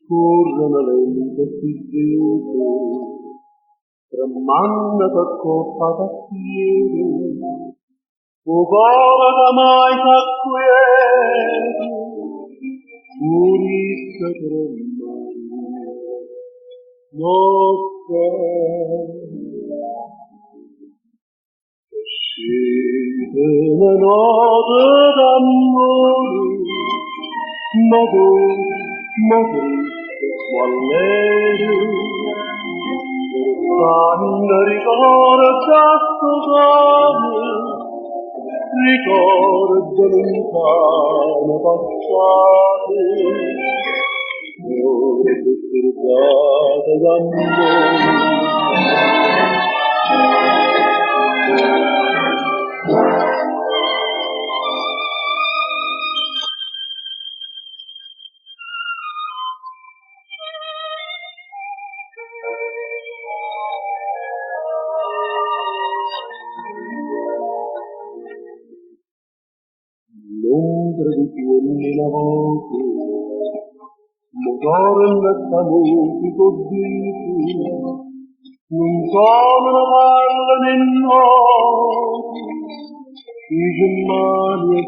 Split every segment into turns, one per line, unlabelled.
Scorrono lente sizzite, tremando coppa da piede, o cuore che mai s'acquiete, furisce tremando, notte, scende le note d'amore, ma triste quall'ero, quando ricorda scusare, ricorda lontane passate, ore disturbate d'amore. L'ombra di quella voce, motore nella musica diti, non sono parole né note, i germani e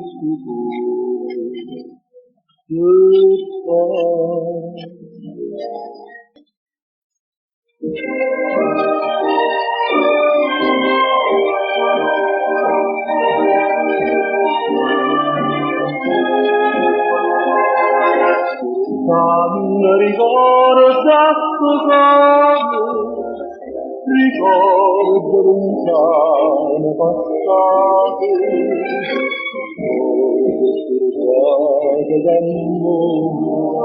quando ricorda scusare, ricorda lontane passate, ore disturbate d'amore.